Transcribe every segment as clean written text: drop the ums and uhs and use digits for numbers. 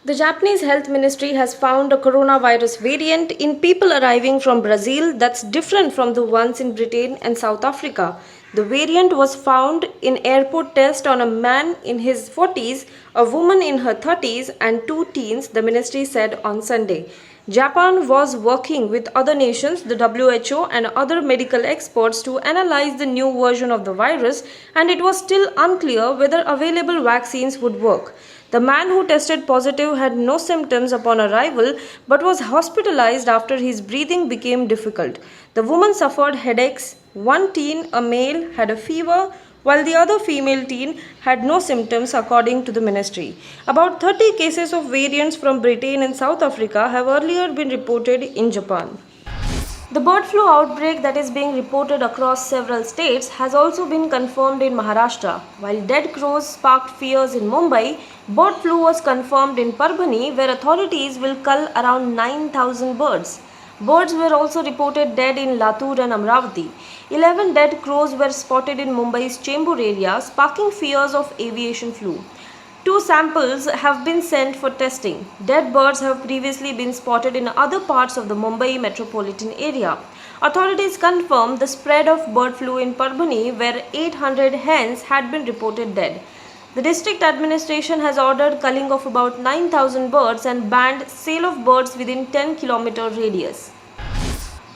The Japanese Health Ministry has found a coronavirus variant in people arriving from Brazil that's different from the ones in Britain and South Africa. The variant was found in airport test on a man in his 40s, a woman in her 30s, and two teens, the ministry said on Sunday. Japan was working with other nations, the WHO, and other medical experts to analyze the new version of the virus, and it was still unclear whether available vaccines would work. The man who tested positive had no symptoms upon arrival but was hospitalized after his breathing became difficult. The woman suffered headaches. One teen, a male, had a fever, while the other female teen had no symptoms, according to the ministry. About 30 cases of variants from Britain and South Africa have earlier been reported in Japan. The bird flu outbreak that is being reported across several states has also been confirmed in Maharashtra. While dead crows sparked fears in Mumbai, bird flu was confirmed in Parbhani, where authorities will cull around 9,000 birds. Birds were also reported dead in Latur and Amravati. 11 dead crows were spotted in Mumbai's Chembur area, sparking fears of aviation flu. Two samples have been sent for testing. Dead birds have previously been spotted in other parts of the Mumbai metropolitan area. Authorities confirmed the spread of bird flu in Parbhani, where 800 hens had been reported dead. The district administration has ordered culling of about 9,000 birds and banned sale of birds within 10-kilometer radius.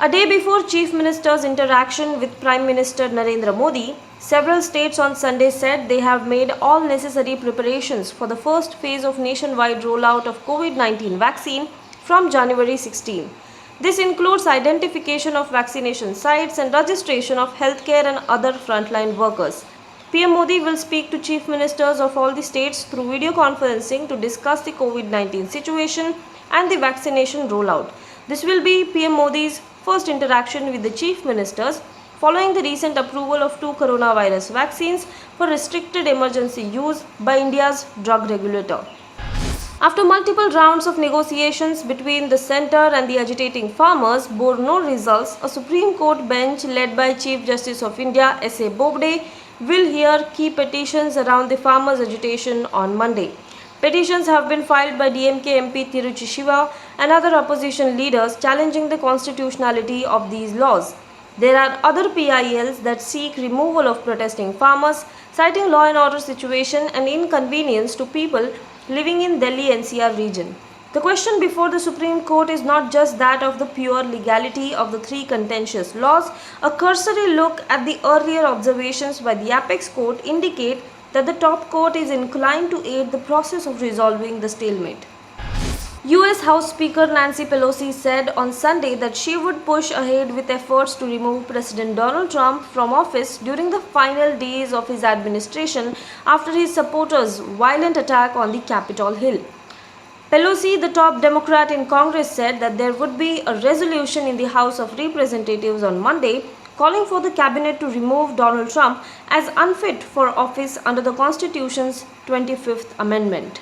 A day before Chief Minister's interaction with Prime Minister Narendra Modi, several states on Sunday said they have made all necessary preparations for the first phase of nationwide rollout of COVID-19 vaccine from January 16. This includes identification of vaccination sites and registration of healthcare and other frontline workers. PM Modi will speak to chief ministers of all the states through video conferencing to discuss the COVID-19 situation and the vaccination rollout. This will be PM Modi's first interaction with the chief ministers following the recent approval of two coronavirus vaccines for restricted emergency use by India's drug regulator. After multiple rounds of negotiations between the centre and the agitating farmers bore no results, a Supreme Court bench led by Chief Justice of India S.A. Bobde will hear key petitions around the farmers' agitation on Monday. Petitions have been filed by DMK MP Tiruchi Shiva and other opposition leaders challenging the constitutionality of these laws. There are other PILs that seek removal of protesting farmers, citing law and order situation and inconvenience to people living in Delhi NCR region. The question before the Supreme Court is not just that of the pure legality of the three contentious laws. A cursory look at the earlier observations by the Apex Court indicate that the top court is inclined to aid the process of resolving the stalemate. US House Speaker Nancy Pelosi said on Sunday that she would push ahead with efforts to remove President Donald Trump from office during the final days of his administration after his supporters' violent attack on the Capitol Hill. Pelosi, the top Democrat in Congress, said that there would be a resolution in the House of Representatives on Monday calling for the cabinet to remove Donald Trump as unfit for office under the Constitution's 25th Amendment.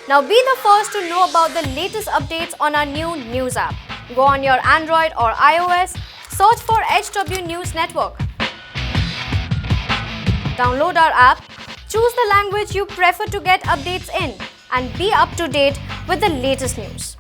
Now be the first to know about the latest updates on our new news app. Go on your Android or iOS, search for HW News Network. Download our app, choose the language you prefer to get updates in, and be up to date with the latest news.